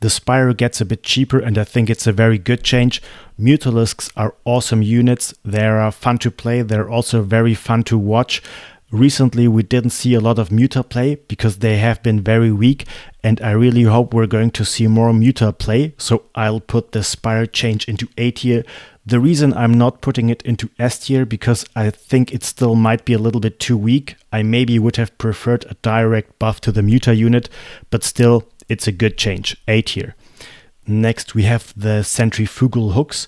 The Spire gets a bit cheaper, and I think it's a very good change. Mutalisks are awesome units. They are fun to play. They're also very fun to watch. Recently, we didn't see a lot of Muta play because they have been very weak, and I really hope we're going to see more Muta play, so I'll put the Spire change into A tier. The reason I'm not putting it into S tier because I think it still might be a little bit too weak. I maybe would have preferred a direct buff to the Muta unit, but still, it's a good change, A tier. Next, we have the Centrifugal Hooks,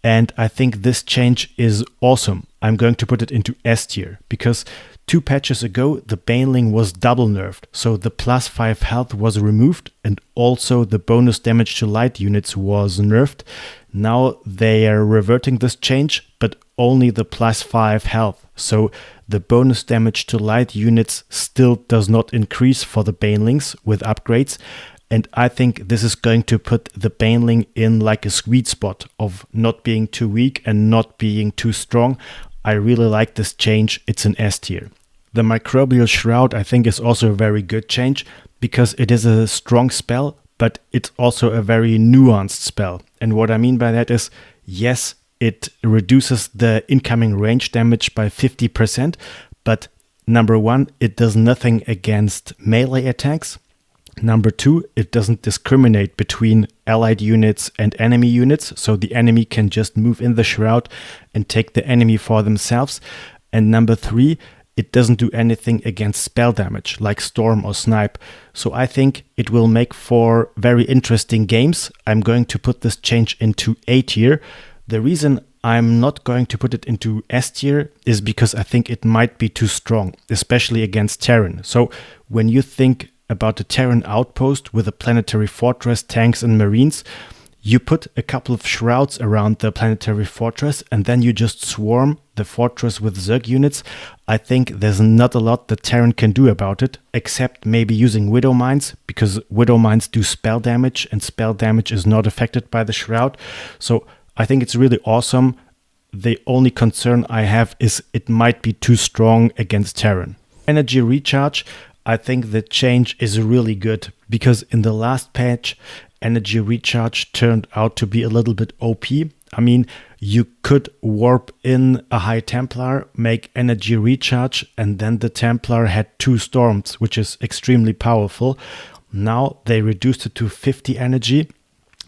and I think this change is awesome. I'm going to put it into S tier because 2 patches ago, the Baneling was double nerfed, so the +5 health was removed and also the bonus damage to light units was nerfed. Now they are reverting this change, but only the +5 health. So the bonus damage to light units still does not increase for the Banelings with upgrades. And I think this is going to put the Baneling in like a sweet spot of not being too weak and not being too strong. I really like this change. It's an S tier. The Microbial Shroud I think is also a very good change because it is a strong spell, but it's also a very nuanced spell. And what I mean by that is, yes, it reduces the incoming range damage by 50%, but number 1, it does nothing against melee attacks. Number 2, it doesn't discriminate between allied units and enemy units, so the enemy can just move in the shroud and take the enemy for themselves. And number 3, it doesn't do anything against spell damage like Storm or Snipe. So I think it will make for very interesting games. I'm going to put this change into A tier. The reason I'm not going to put it into S tier is because I think it might be too strong, especially against Terran. So when you think about a Terran outpost with a planetary fortress, tanks and marines, you put a couple of shrouds around the planetary fortress and then you just swarm the fortress with Zerg units. I think there's not a lot that Terran can do about it, except maybe using Widow Mines, because Widow Mines do spell damage and spell damage is not affected by the shroud. So I think it's really awesome. The only concern I have is it might be too strong against Terran. Energy recharge, I think the change is really good because in the last patch, energy recharge turned out to be a little bit OP. I mean, you could warp in a High Templar, make energy recharge, and then the Templar had 2 storms, which is extremely powerful. Now they reduced it to 50 energy.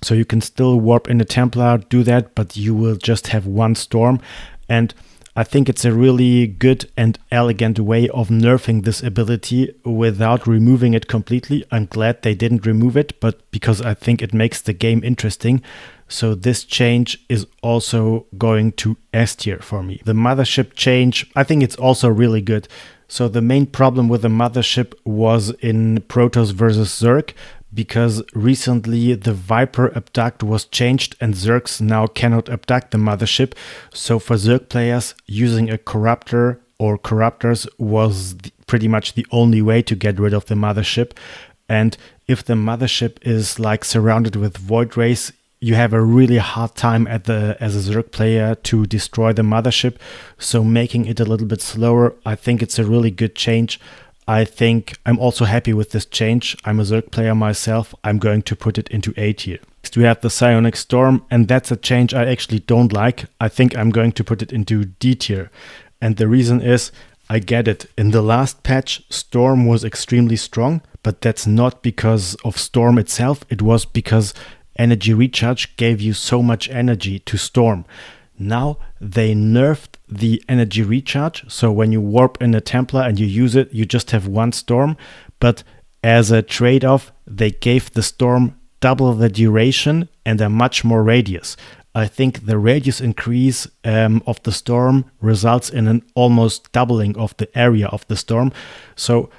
So you can still warp in a Templar, do that, but you will just have 1 storm. And I think it's a really good and elegant way of nerfing this ability without removing it completely. I'm glad they didn't remove it, but because I think it makes the game interesting. So this change is also going to S tier for me. The mothership change, I think it's also really good. So the main problem with the mothership was in Protoss versus Zerg, because recently the Viper abduct was changed and Zergs now cannot abduct the mothership. So for Zerg players, using a corruptor or corruptors was pretty much the only way to get rid of the mothership. And if the mothership is like surrounded with void rays, you have a really hard time as a Zerg player to destroy the mothership. So making it a little bit slower, I think it's a really good change. I think I'm also happy with this change. I'm a Zerg player myself. I'm going to put it into A tier. Next we have the Psionic Storm, and that's a change I actually don't like. I think I'm going to put it into D tier. And the reason is, I get it. In the last patch, Storm was extremely strong, but that's not because of Storm itself. It was because energy recharge gave you so much energy to Storm. Now they nerfed the energy recharge, so when you warp in a Templar and you use it, you just have 1 storm, but as a trade-off, they gave the storm double the duration and a much more radius. I think the radius increase of the storm results in an almost doubling of the area of the storm, so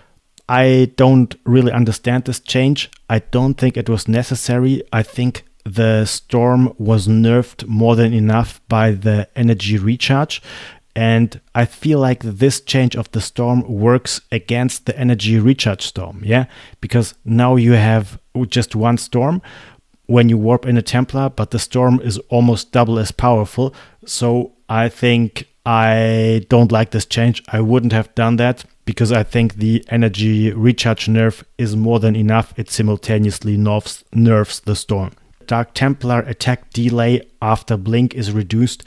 I don't really understand this change. I don't think it was necessary. I think the storm was nerfed more than enough by the energy recharge, and I feel like this change of the storm works against the energy recharge storm, yeah, because now you have just 1 storm when you warp in a Templar, but the storm is almost double as powerful. So I think I don't like this change. I wouldn't have done that because I think the energy recharge nerf is more than enough. It simultaneously nerfs the Storm. Dark Templar attack delay after blink is reduced,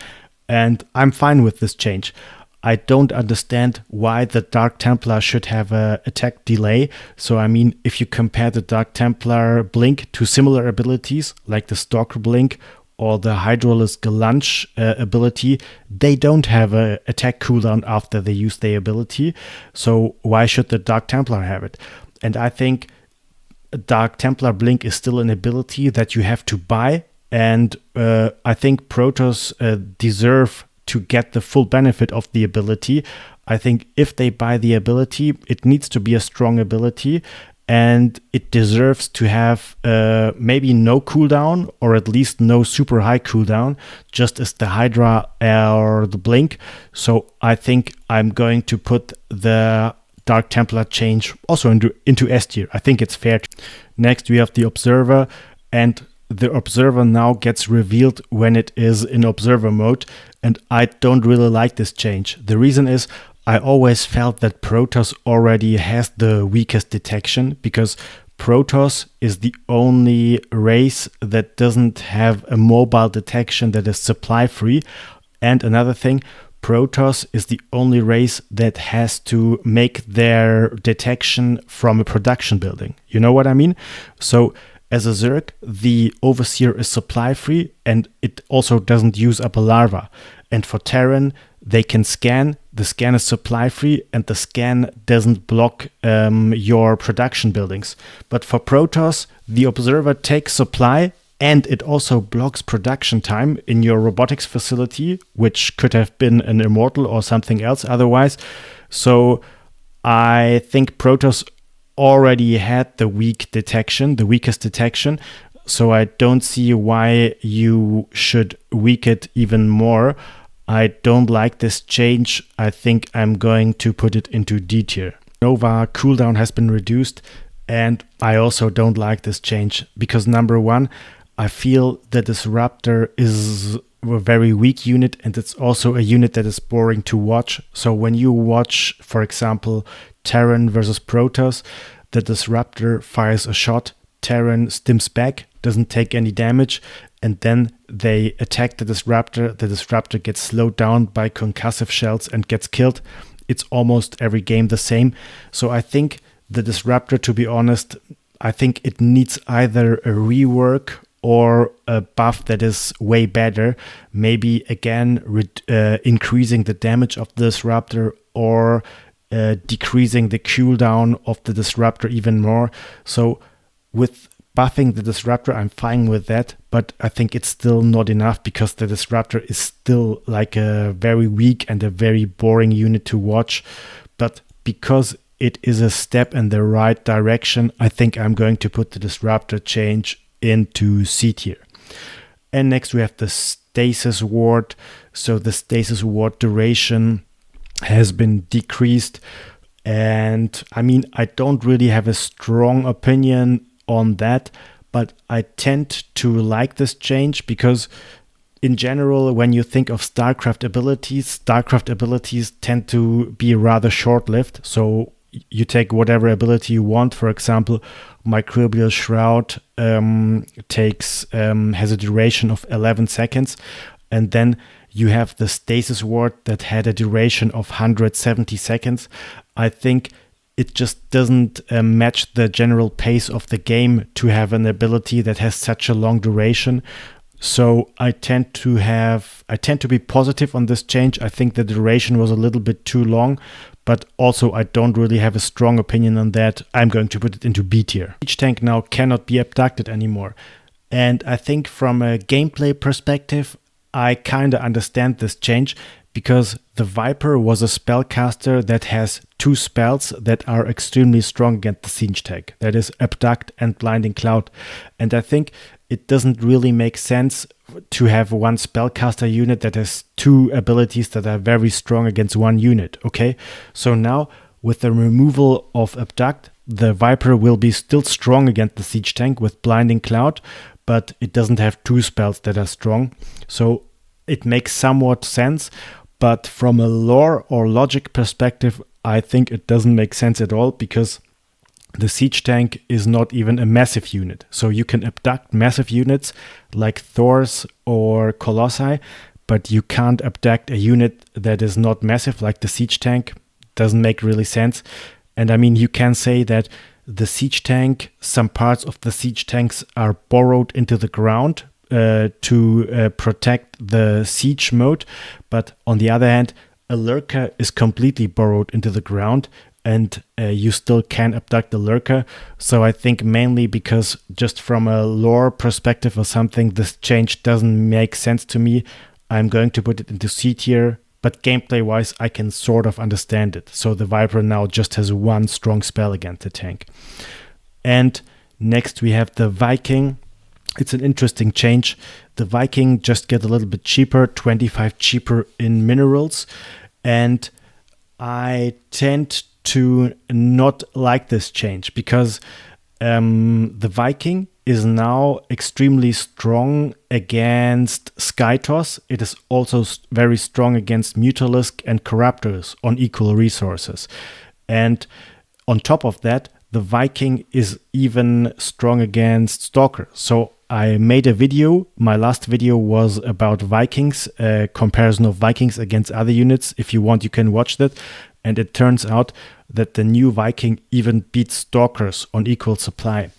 and I'm fine with this change. I don't understand why the Dark Templar should have a attack delay. So I mean, if you compare the Dark Templar blink to similar abilities like the Stalker blink or the Hydralisk Lunge ability, they don't have an attack cooldown after they use their ability. So why should the Dark Templar have it? And I think Dark Templar blink is still an ability that you have to buy. And I think Protoss deserve to get the full benefit of the ability. I think if they buy the ability, it needs to be a strong ability, and it deserves to have maybe no cooldown, or at least no super high cooldown, just as the Hydra or the Blink. So I think I'm going to put the Dark Templar change also into S tier. I think it's fair. Next we have the Observer, and the Observer now gets revealed when it is in Observer mode, and I don't really like this change. The reason is I always felt that Protoss already has the weakest detection, because Protoss is the only race that doesn't have a mobile detection that is supply free. And another thing, Protoss is the only race that has to make their detection from a production building. You know what I mean? So as a Zerg, the Overseer is supply free, and it also doesn't use up a larva. And for Terran, they can scan. The scan is supply free, and the scan doesn't block your production buildings. But for Protoss, the Observer takes supply, and it also blocks production time in your robotics facility, which could have been an Immortal or something else otherwise. So I think Protoss already had the weakest detection. So I don't see why you should weak it even more. I don't like this change. I think I'm going to put it into D tier. Nova cooldown has been reduced, and I also don't like this change because number one, I feel the Disruptor is a very weak unit, and it's also a unit that is boring to watch. So when you watch, for example, Terran versus Protoss, the Disruptor fires a shot, Terran stims back, doesn't take any damage, and then they attack the Disruptor gets slowed down by concussive shells and gets killed. It's almost every game the same. So I think the Disruptor, to be honest, I think it needs either a rework or a buff that is way better. Maybe again increasing the damage of the Disruptor, or decreasing the cooldown of the Disruptor even more. So with buffing the Disruptor, I'm fine with that, but I think it's still not enough because the Disruptor is still like a very weak and a very boring unit to watch. But because it is a step in the right direction, I think I'm going to put the Disruptor change into C tier. And next we have the Stasis Ward. So the Stasis Ward duration has been decreased, and I mean, I don't really have a strong opinion on that, but I tend to like this change because in general, when you think of StarCraft abilities tend to be rather short-lived. So you take whatever ability you want. For example, Microbial Shroud has a duration of 11 seconds, and then you have the Stasis Ward that had a duration of 170 seconds. I think it just doesn't match the general pace of the game to have an ability that has such a long duration. So I tend to be positive on this change. I think the duration was a little bit too long, but also I don't really have a strong opinion on that. I'm going to put it into B tier. Each tank now cannot be abducted anymore. And I think from a gameplay perspective, I kind of understand this change, because the Viper was a spellcaster that has two spells that are extremely strong against the siege tank. That is Abduct and Blinding Cloud. And I think it doesn't really make sense to have one spellcaster unit that has two abilities that are very strong against one unit. Okay, so now with the removal of Abduct, the Viper will be still strong against the siege tank with Blinding Cloud, but it doesn't have two spells that are strong. So it makes somewhat sense. But from a lore or logic perspective, I think it doesn't make sense at all, because the siege tank is not even a massive unit. So you can abduct massive units like Thors or Colossi, but you can't abduct a unit that is not massive like the siege tank. Doesn't make really sense. And I mean, you can say that the siege tank, some parts of the siege tanks are borrowed into the ground to protect the siege mode. But on the other hand, a lurker is completely borrowed into the ground, and you still can abduct the lurker. So I think mainly because just from a lore perspective or something, this change doesn't make sense to me. I'm going to put it into C tier, but gameplay-wise, I can sort of understand it. So the Viper now just has one strong spell against the tank. And next we have the Viking. It's an interesting change. The Viking just get a little bit cheaper, 25 cheaper in minerals. And I tend to not like this change, because the Viking is now extremely strong against Skytoss. It is also very strong against Mutalisk and Corruptors on equal resources. And on top of that, the Viking is even strong against Stalker. So I made a video. My last video was about Vikings, comparison of Vikings against other units. If you want, you can watch that. And it turns out that the new Viking even beats Stalkers on equal supply.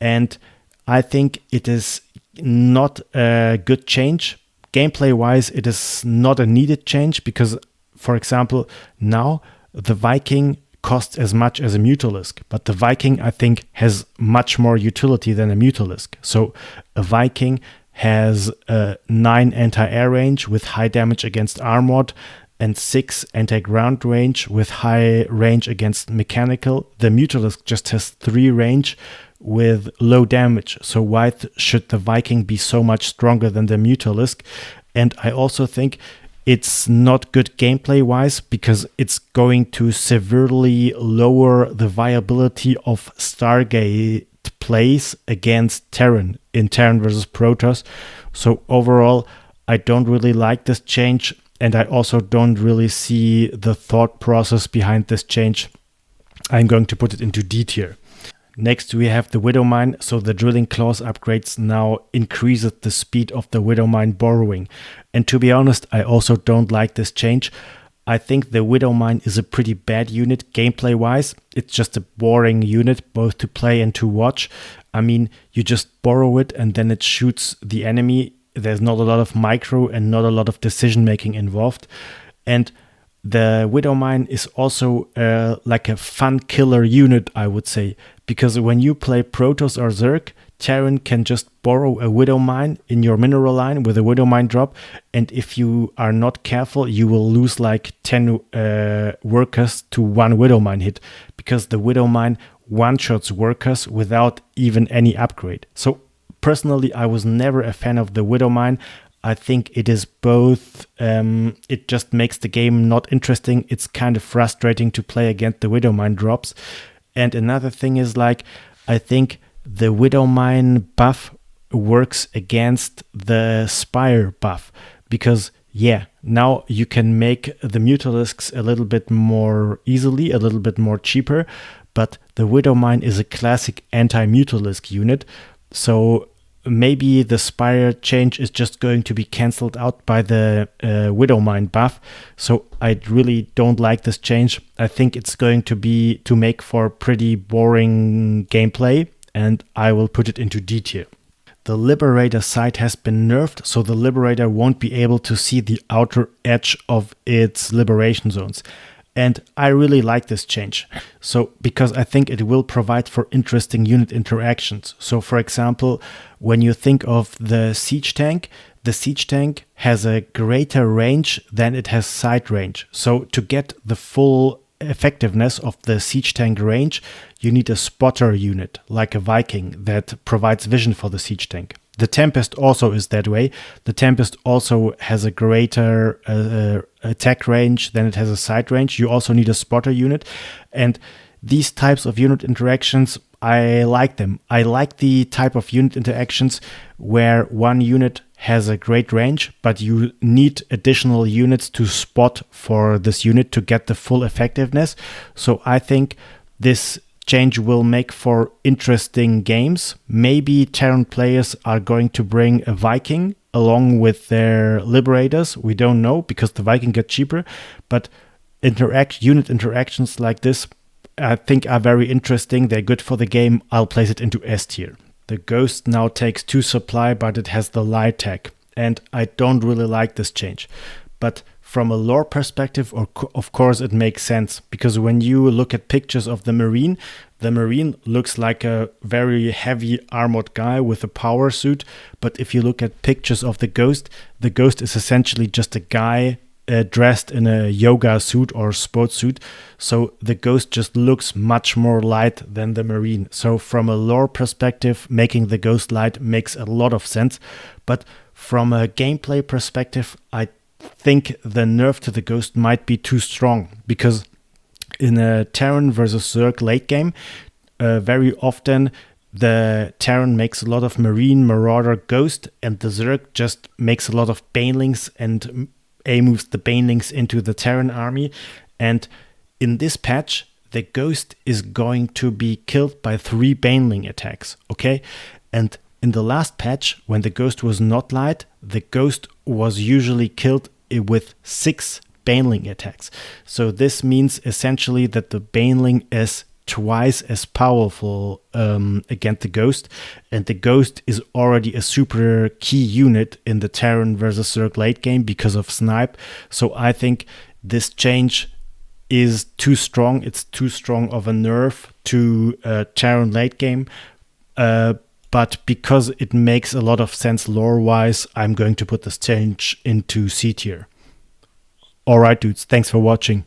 And I think it is not a good change. Gameplay-wise, it is not a needed change, because, for example, now the Viking costs as much as a Mutalisk, but the Viking, I think, has much more utility than a Mutalisk. So a Viking has 9 anti-air range with high damage against armored, and 6 anti-ground range with high range against mechanical. The Mutalisk just has 3 range with low damage. So why should the Viking be so much stronger than the Mutalisk? And I also think it's not good gameplay-wise, because it's going to severely lower the viability of Stargate plays against Terran in Terran versus Protoss. So overall, I don't really like this change, and I also don't really see the thought process behind this change. I'm going to put it into D tier. Next, we have the Widowmine. So the Drilling Claws upgrades now increases the speed of the Widowmine borrowing. And to be honest, I also don't like this change. I think the Widowmine is a pretty bad unit gameplay-wise. It's just a boring unit, both to play and to watch. I mean, you just borrow it and then it shoots the enemy. There's not a lot of micro and not a lot of decision-making involved. And the Widowmine is also like a fun killer unit, I would say, because when you play Protoss or Zerg, Terran can just borrow a Widowmine in your mineral line with a Widowmine drop, and if you are not careful, you will lose like 10 workers to one Widowmine hit, because the Widowmine one-shots workers without even any upgrade. So personally, I was never a fan of the Widowmine. I think it is both, it just makes the game not interesting. It's kind of frustrating to play against the Widowmine drops. And another thing is, like, I think the Widowmine buff works against the Spire buff, because yeah, now you can make the Mutalisks a little bit more easily, a little bit more cheaper, but the Widowmine is a classic anti-Mutalisk unit. So maybe the Spire change is just going to be cancelled out by the Widowmine buff. So I really don't like this change. I think it's going to make for pretty boring gameplay, and I will put it into D tier. The Liberator sight has been nerfed, so the Liberator won't be able to see the outer edge of its liberation zones. And I really like this change. So, because I think it will provide for interesting unit interactions. So, for example, when you think of the siege tank has a greater range than it has sight range. So, to get the full effectiveness of the siege tank range, you need a spotter unit, like a Viking, that provides vision for the siege tank. The Tempest also is that way. The Tempest also has a greater attack range than it has a sight range. You also need a spotter unit. And these types of unit interactions I like them. I like the type of unit interactions where one unit has a great range, but you need additional units to spot for this unit to get the full effectiveness. So I think this change will make for interesting games. Maybe Terran players are going to bring a Viking along with their Liberators. We don't know, because the Viking get cheaper, but unit interactions like this I think are very interesting. They're good for the game. I'll place it into S tier. The Ghost now takes 2 supply, but it has the light tag, and I don't really like this change. But from a lore perspective, of course, it makes sense, because when you look at pictures of the Marine looks like a very heavy armored guy with a power suit. But if you look at pictures of the Ghost is essentially just a guy dressed in a yoga suit or sports suit. So the Ghost just looks much more light than the Marine. So from a lore perspective, making the Ghost light makes a lot of sense. But from a gameplay perspective, I think the nerf to the Ghost might be too strong, because in a Terran versus Zerg late game, very often the Terran makes a lot of Marine, Marauder, Ghost, and the Zerg just makes a lot of Banelings and moves the Banelings into the Terran army. And in this patch, the Ghost is going to be killed by 3 Baneling attacks, okay? And in the last patch, when the Ghost was not light, the Ghost was usually killed with 6 Baneling attacks. So this means essentially that the Baneling is twice as powerful against the Ghost, and the Ghost is already a super key unit in the Terran versus Zerg late game because of snipe. So I think this change is too strong. It's too strong of a nerf to Terran late game. But because it makes a lot of sense lore-wise, I'm going to put this change into C tier. Alright dudes, thanks for watching.